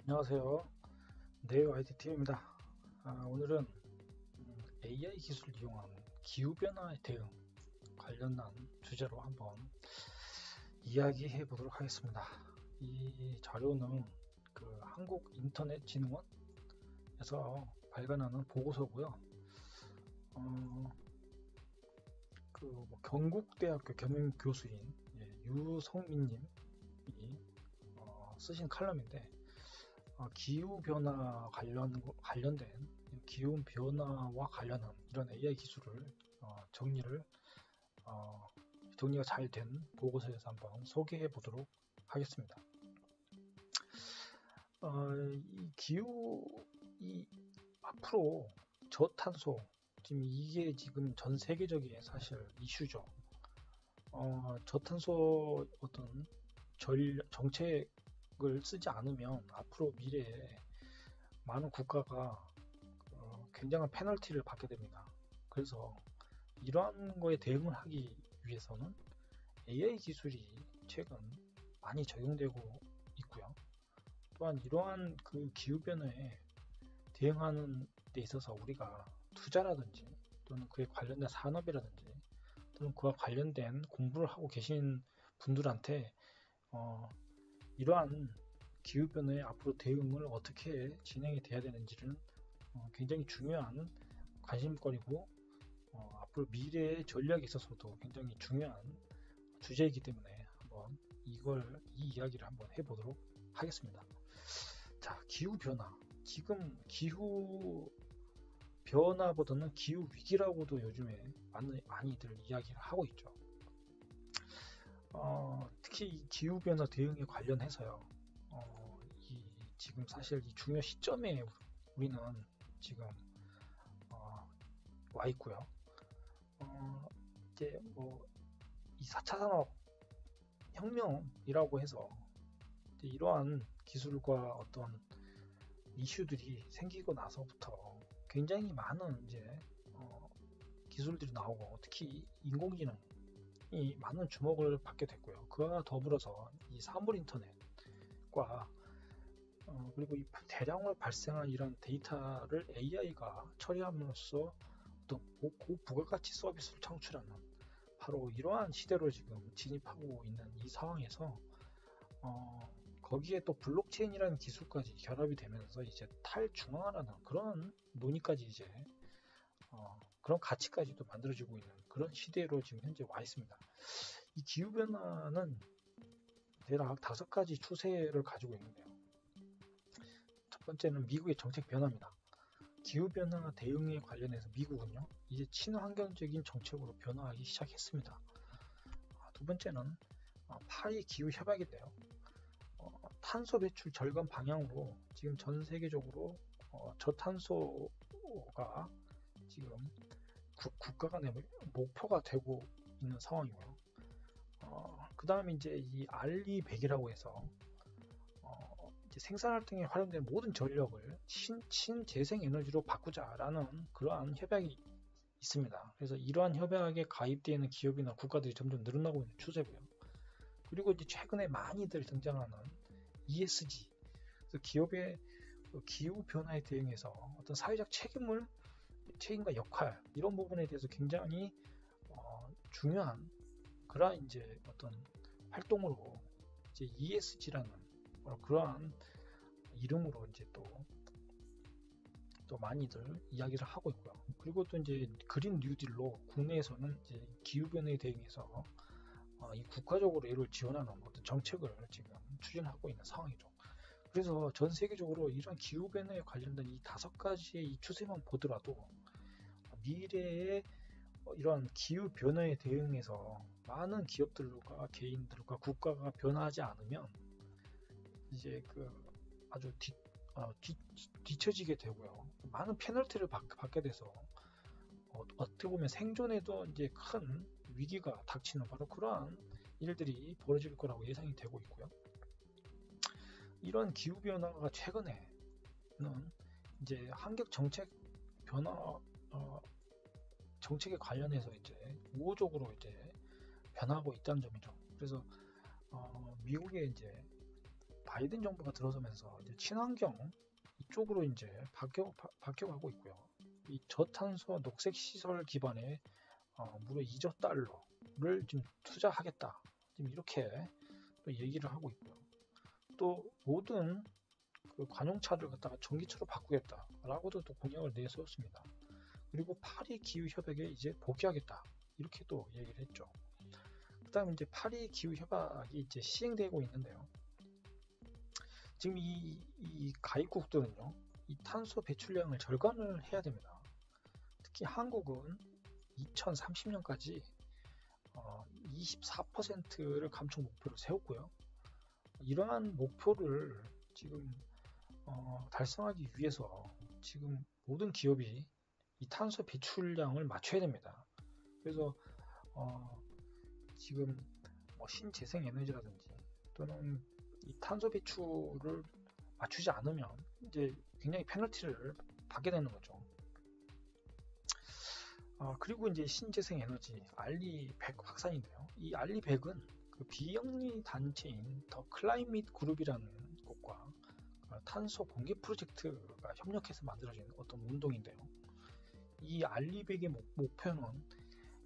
안녕하세요. 네오 IT팀입니다. 오늘은 AI 기술을 이용한 기후변화에 대응 관련한 주제로 한번 이야기해 보도록 하겠습니다. 이 자료는 한국인터넷진흥원에서 발간하는 보고서고요. 경북대학교 겸임교수인 유성민님이 쓰신 칼럼인데 관련된 기후 변화와 관련한 이런 AI 기술을 정리가 잘 된 보고서에서 한번 소개해 보도록 하겠습니다. 이 앞으로 저탄소 이게 지금 전 세계적인 사실 이슈죠. 저탄소 어떤 정책을 쓰지 않으면 앞으로 미래에 많은 국가가 굉장한 페널티를 받게 됩니다. 그래서 이러한 거에 대응을 하기 위해서는 AI 기술이 최근 많이 적용되고 있고요. 또한 이러한 기후변화에 대응하는 데 있어서 우리가 투자라든지 또는 그에 관련된 산업이라든지 또는 그와 관련된 공부를 하고 계신 분들한테 이러한 기후변화에 앞으로 대응을 어떻게 진행이 돼야 되는지는 굉장히 중요한 관심거리고 앞으로 미래의 전략에 있어서도 굉장히 중요한 주제이기 때문에 한번 이 이야기를 한번 해보도록 하겠습니다. 자, 기후변화. 지금 기후변화보다는 기후위기라고도 요즘에 많이들 이야기를 하고 있죠. 특히 이 기후변화 대응에 관련해서요. 지금 사실 이 중요 시점에 우리는 지금 와 있고요. 이제 이 4차 산업 혁명이라고 해서 이러한 기술과 어떤 이슈들이 생기고 나서부터 굉장히 많은 기술들이 나오고 특히 인공지능이 많은 주목을 받게 됐고요. 그와 더불어서 이 사물 인터넷과 그리고 이 대량으로 발생한 이런 데이터를 AI가 처리함으로써 어떤 고부가가치 서비스를 창출하는 바로 이러한 시대로 지금 진입하고 있는 이 상황에서 거기에 또 블록체인이라는 기술까지 결합이 되면서 이제 탈중앙화라는 그런 논의까지 그런 가치까지도 만들어지고 있는 그런 시대로 지금 현재 와 있습니다. 이 기후변화는 대략 5가지 추세를 가지고 있는데요. 첫 번째는 미국의 정책 변화입니다. 기후변화 대응에 관련해서 미국은요, 이제 친환경적인 정책으로 변화하기 시작했습니다. 두 번째는 파리 기후협약인데요. 탄소 배출 절감 방향으로 지금 전 세계적으로 저탄소가 지금 국가 간의 목표가 되고 있는 상황이고요. 그 다음에 이제 이 RE100이라고 해서 이제 생산 활동에 활용된 모든 전력을 신재생 에너지로 바꾸자라는 그러한 협약이 있습니다. 그래서 이러한 협약에 가입되어 있는 기업이나 국가들이 점점 늘어나고 있는 추세고요. 그리고 이제 최근에 많이들 등장하는 ESG, 그래서 기업의 기후 변화에 대응해서 어떤 사회적 책임과 역할 이런 부분에 대해서 굉장히 중요한 그러한 이제 어떤 활동으로 이제 ESG라는 그러한 이름으로 이제 또 많이들 이야기를 하고 있고요. 그리고 또 이제 그린 뉴딜로 국내에서는 이제 기후 변화에 대응해서 이 국가적으로 이를 지원하는 어떤 정책을 지금 추진하고 있는 상황이죠. 그래서 전 세계적으로 이런 기후 변화에 관련된 이 5가지의 이 추세만 보더라도 미래에 이런 기후 변화에 대응해서 많은 기업들과 개인들과 국가가 변화하지 않으면 이제 아주 뒤처지게 되고요. 많은 페널티를 받게 돼서 어떻게 보면 생존에도 이제 큰 위기가 닥치는 바로 그러한 일들이 벌어질 거라고 예상이 되고 있고요. 이런 기후 변화가 최근에는 이제 환경 정책 변화 정책에 관련해서 이제 우호적으로 이제 변하고 있다는 점이죠. 그래서 미국의 이제 바이든 정부가 들어서면서 이제 친환경 이쪽으로 이제 바뀌어가고 있고요. 이 저탄소 녹색 시설 기반의 무려 2조 달러를 지금 투자하겠다. 지금 이렇게 또 얘기를 하고 있고요. 또 모든 그 관용차를 갖다가 전기차로 바꾸겠다라고도 또 공약을 내세웠습니다. 그리고 파리 기후 협약에 이제 복귀하겠다. 이렇게 또 얘기를 했죠. 그다음에 이제 파리 기후 협약이 이제 시행되고 있는데요. 지금 이 가입국들은요, 이 탄소 배출량을 절감을 해야 됩니다. 특히 한국은 2030년까지 24%를 감축 목표로 세웠고요. 이러한 목표를 지금 달성하기 위해서 지금 모든 기업이 이 탄소 배출량을 맞춰야 됩니다. 그래서 지금 신재생 에너지라든지 또는 이 탄소 배출을 맞추지 않으면 이제 굉장히 페널티를 받게 되는 거죠. 그리고 이제 신재생 에너지 알리100 확산인데요. 이 알리100은 그 비영리 단체인 더 클라이밋 그룹이라는 곳과 탄소 공개 프로젝트가 협력해서 만들어진 어떤 운동인데요. 이 알리100의 목표는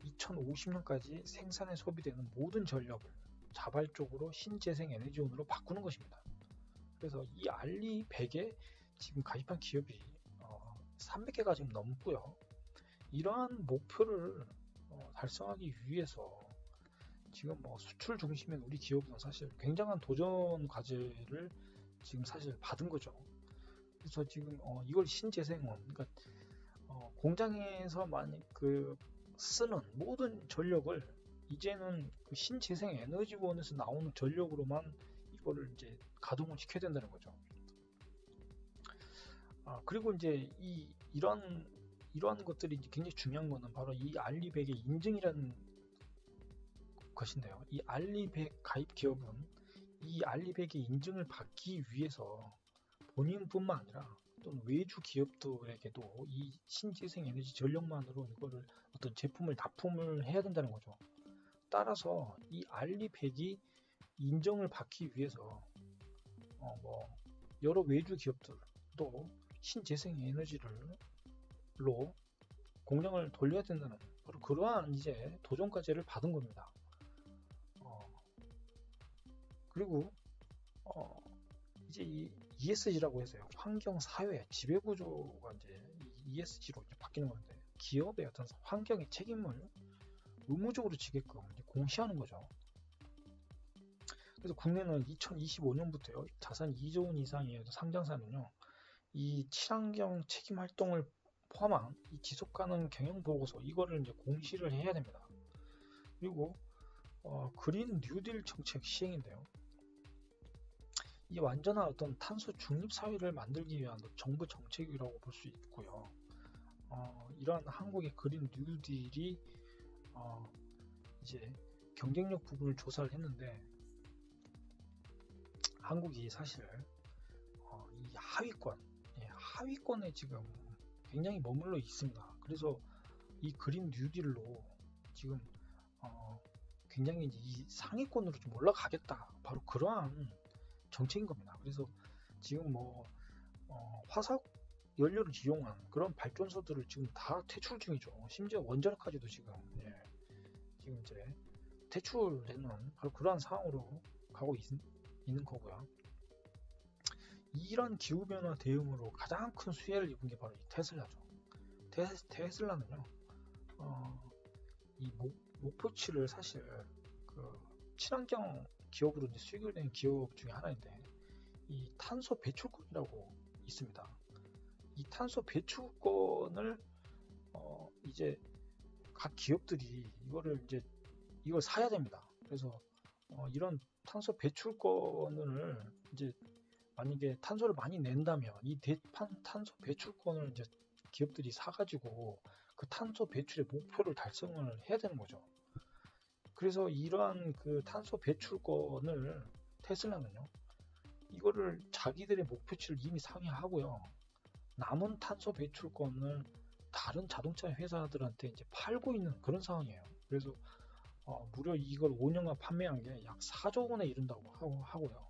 2050년까지 생산에 소비되는 모든 전력을 자발적으로 신재생 에너지원으로 바꾸는 것입니다. 그래서 이 알리100에 지금 가입한 기업이 300개가 지금 넘고요. 이러한 목표를 달성하기 위해서 지금 수출 중심인 우리 기업은 사실 굉장한 도전 과제를 지금 사실 받은 거죠. 그래서 지금 이걸 신재생원, 그러니까 공장에서 쓰는 모든 전력을 이제는 그 신재생 에너지원에서 나오는 전력으로만 이거를 이제 가동을 시켜야 된다는 거죠. 그리고 이제 이러한 것들이 이제 굉장히 중요한 거는 바로 이 알리100의 인증이라는 것인데요. 이 알리100 가입 기업은 이 알리100의 인증을 받기 위해서 본인뿐만 아니라 또는 외주 기업들에게도 이 신재생 에너지 전력만으로 이거를 어떤 제품을 납품을 해야 된다는 거죠. 따라서 이 알리100이 인정을 받기 위해서 여러 외주 기업들도 신재생 에너지로 공장을 돌려야 된다는 바로 그러한 이제 도전 과제를 받은 겁니다. 그리고 이제 이 ESG라고 해서요, 환경 사회 지배 구조가 이제 ESG로 이제 바뀌는 건데, 기업의 어떤 환경의 책임을 의무적으로 지게끔 이제 공시하는 거죠. 그래서 국내는 2025년부터요, 자산 2조 원 이상의 상장사는요, 이 친환경 책임 활동을 포함한 이 지속가능 경영 보고서 이거를 이제 공시를 해야 됩니다. 그리고 그린 뉴딜 정책 시행인데요. 이 완전한 어떤 탄소 중립 사회를 만들기 위한 정부 정책이라고 볼 수 있고요. 이러한 한국의 그린 뉴딜이 이제 경쟁력 부분을 조사를 했는데, 한국이 사실 이 하위권에 지금 굉장히 머물러 있습니다. 그래서 이 그린 뉴딜로 지금 굉장히 이제 이 상위권으로 좀 올라가겠다, 바로 그러한 정책인 겁니다. 그래서 지금 화석 연료를 이용한 그런 발전소들을 지금 다 퇴출 중이죠. 심지어 원자력까지도 지금 이제 퇴출되는 바로 그러한 상황으로 가고 있는 거고요. 이런 기후변화 대응으로 가장 큰 수혜를 입은 게 바로 이 테슬라죠. 테슬라는요, 이 목표치를 사실 그 친환경 기업으로 이제 수익을 낸 기업 중에 하나인데, 이 탄소 배출권이라고 있습니다. 이 탄소 배출권을 이제 각 기업들이 이걸 사야 됩니다. 그래서 이런 탄소 배출권을 이제 만약에 탄소를 많이 낸다면 이 탄소 배출권을 이제 기업들이 사가지고 그 탄소 배출의 목표를 달성을 해야 되는 거죠. 그래서 이러한 그 탄소 배출권을 테슬라는요, 이거를 자기들의 목표치를 이미 상회하고요, 남은 탄소 배출권을 다른 자동차 회사들한테 이제 팔고 있는 그런 상황이에요. 그래서 무려 이걸 5년간 판매한 게 약 4조 원에 이른다고 하고요.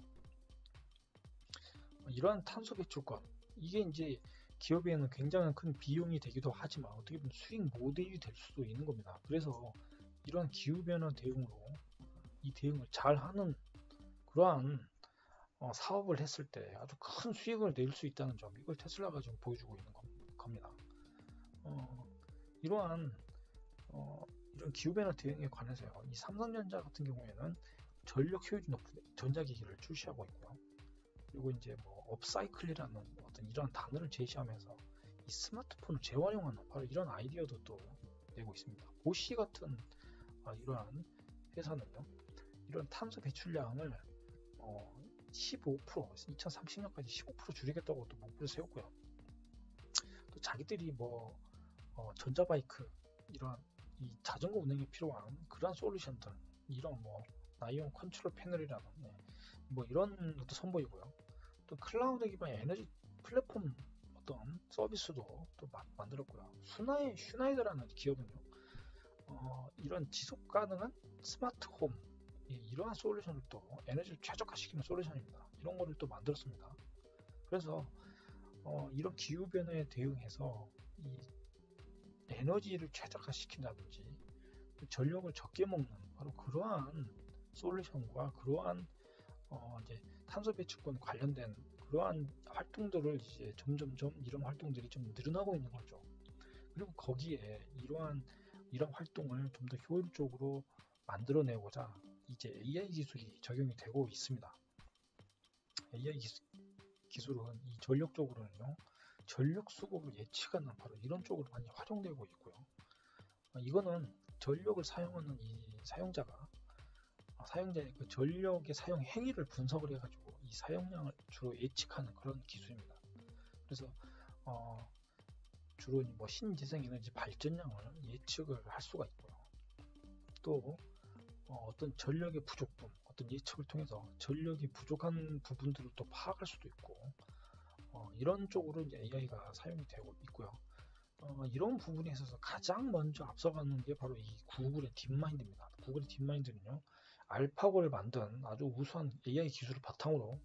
이러한 탄소 배출권, 이게 이제 기업에는 굉장히 큰 비용이 되기도 하지만 어떻게 보면 수익 모델이 될 수도 있는 겁니다. 그래서 이러한 기후변화 대응으로 이 대응을 잘 하는 그러한 사업을 했을 때 아주 큰 수익을 낼 수 있다는 점, 이걸 테슬라가 지금 보여주고 있는 겁니다. 이러한 이런 기후변화 대응에 관해서요, 이 삼성전자 같은 경우에는 전력 효율이 높은 전자기기를 출시하고 있고요. 그리고 이제 뭐 업사이클이라는 어떤 이런 단어를 제시하면서 이 스마트폰을 재활용하는 바로 이런 아이디어도 또 내고 있습니다. 보쉬 같은 이러한 회사는요, 이런 탄소 배출량을 15% 2030년까지 15% 줄이겠다고 또 목표를 세웠고요. 또 자기들이 뭐 전자바이크, 이런 이 자전거 운행에 필요한 그런 솔루션들, 이런 뭐 나이온 컨트롤 패널이라는 뭐 이런 것도 선보이고요. 또 클라우드 기반 에너지 플랫폼 어떤 서비스도 또 만들었고요. 슈나이더라는 기업은요, 이런 지속 가능한 스마트 홈, 이러한 솔루션을 또 에너지를 최적화시키는 솔루션입니다. 이런 거를 또 만들었습니다. 그래서 이런 기후 변화에 대응해서 이 에너지를 최적화시킨다든지 전력을 적게 먹는 바로 그러한 솔루션과 그러한 이제 탄소 배출권 관련된 그러한 활동들을 이제 점점점 이런 활동들이 좀 늘어나고 있는 거죠. 그리고 거기에 이런 활동을 좀 더 효율적으로 만들어내고자 이제 AI 기술이 적용이 되고 있습니다. AI 기술은 이 전력 쪽으로는요, 전력 수급을 예측하는 바로 이런 쪽으로 많이 활용되고 있고요. 이거는 전력을 사용하는 이 사용자의 그 전력의 사용 행위를 분석을 해가지고 이 사용량을 주로 예측하는 그런 기술입니다. 그래서 주로 뭐 신재생 에너지 발전량을 예측을 할 수가 있고요. 또 어떤 전력의 부족분, 어떤 예측을 통해서 전력이 부족한 부분들을 또 파악할 수도 있고, 이런 쪽으로 이제 AI가 사용이 되고 있고요. 이런 부분에 있어서 가장 먼저 앞서가는 게 바로 이 구글의 딥마인드입니다. 구글의 딥마인드는요, 알파고를 만든 아주 우수한 AI 기술을 바탕으로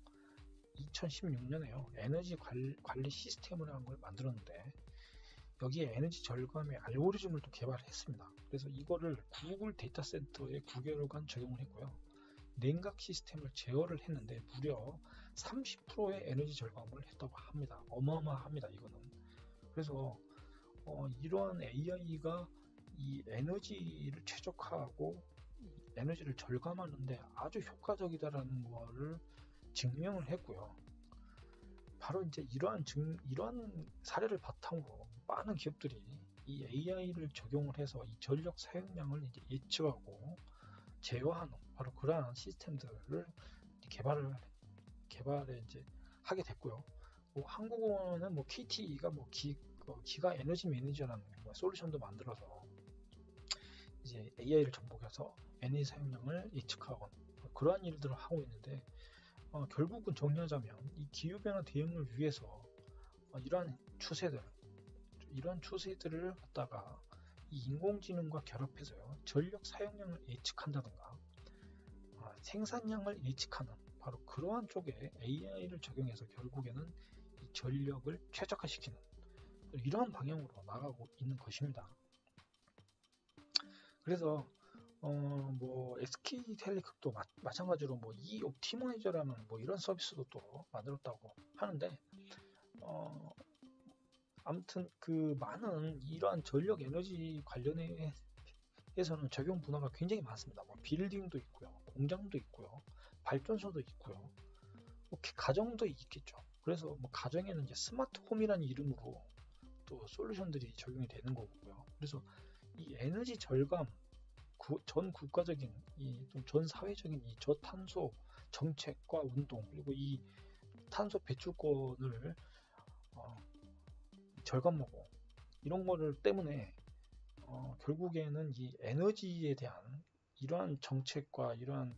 2016년에요, 에너지 관리 시스템을 한 걸 만들었는데, 여기에 에너지 절감의 알고리즘을 또 개발했습니다. 그래서 이거를 구글 데이터 센터에 9개월간 적용을 했고요. 냉각 시스템을 제어를 했는데 무려 30%의 에너지 절감을 했다고 합니다. 어마어마합니다, 이거는. 그래서 이러한 AI가 이 에너지를 최적화하고 에너지를 절감하는데 아주 효과적이다라는 거를 증명을 했고요. 바로 이제 이러한 사례를 바탕으로 많은 기업들이 이 AI를 적용을 해서 이 전력 사용량을 이제 예측하고 제어하는 바로 그러한 시스템들을 개발에 이제 하게 됐고요. 뭐 한국어는 뭐 KTE가 뭐 기가 에너지 매니저라는 뭐 솔루션도 만들어서 이제 AI를 접목해서 에너지 사용량을 예측하고 그러한 일들을 하고 있는데, 결국은 정리하자면 이 기후변화 대응을 위해서 이러한 추세들을 갖다가 이 인공지능과 결합해서요, 전력 사용량을 예측한다든가 생산량을 예측하는 바로 그러한 쪽에 AI를 적용해서 결국에는 이 전력을 최적화시키는 이러한 방향으로 나가고 있는 것입니다. 그래서 뭐 SK텔레콤도 마찬가지로 뭐 이옵티마이저라는 뭐 이런 서비스도 또 만들었다고 하는데, 아무튼 그 많은 이러한 전력 에너지 관련해서는 적용 분야가 굉장히 많습니다. 뭐 빌딩도 있고요, 공장도 있고요, 발전소도 있고요, 뭐 가정도 있겠죠. 그래서 뭐 가정에는 이제 스마트 홈이라는 이름으로 또 솔루션들이 적용이 되는 거고요. 그래서 이 에너지 절감, 전 국가적인 전 사회적인 이 저탄소 정책과 운동, 그리고 이 탄소 배출권을 절감하고 이런 거를 때문에 결국에는 이 에너지에 대한 이러한 정책과 이러한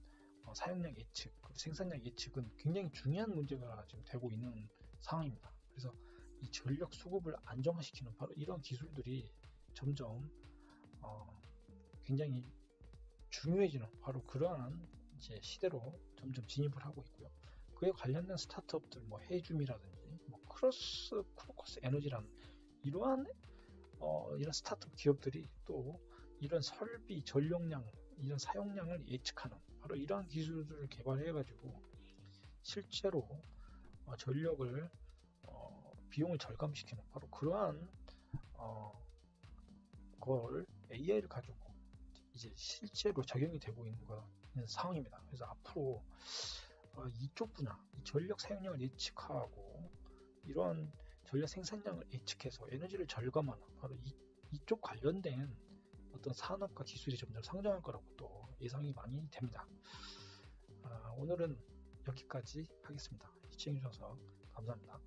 사용량 예측, 생산량 예측은 굉장히 중요한 문제가 지금 되고 있는 상황입니다. 그래서 이 전력 수급을 안정화시키는 바로 이런 기술들이 점점 굉장히 중요해지는 바로 그러한 이제 시대로 점점 진입을 하고 있고요. 그에 관련된 스타트업들, 뭐 헤이줌이라든지 뭐 크로커스 에너지라는 이러한 이런 스타트업 기업들이 또 이런 설비 전력량, 이런 사용량을 예측하는 바로 이러한 기술들을 개발해가지고 실제로 전력을 비용을 절감시키는 바로 그러한 걸 AI를 가지고 이제 실제로 적용이 되고 있는 상황입니다. 그래서 앞으로 이쪽 분야, 이 전력 사용량을 예측하고 이러한 전력 생산량을 예측해서 에너지를 절감하는 바로 이쪽 관련된 어떤 산업과 기술이 점점 성장할 거라고 또 예상이 많이 됩니다. 오늘은 여기까지 하겠습니다. 시청해주셔서 감사합니다.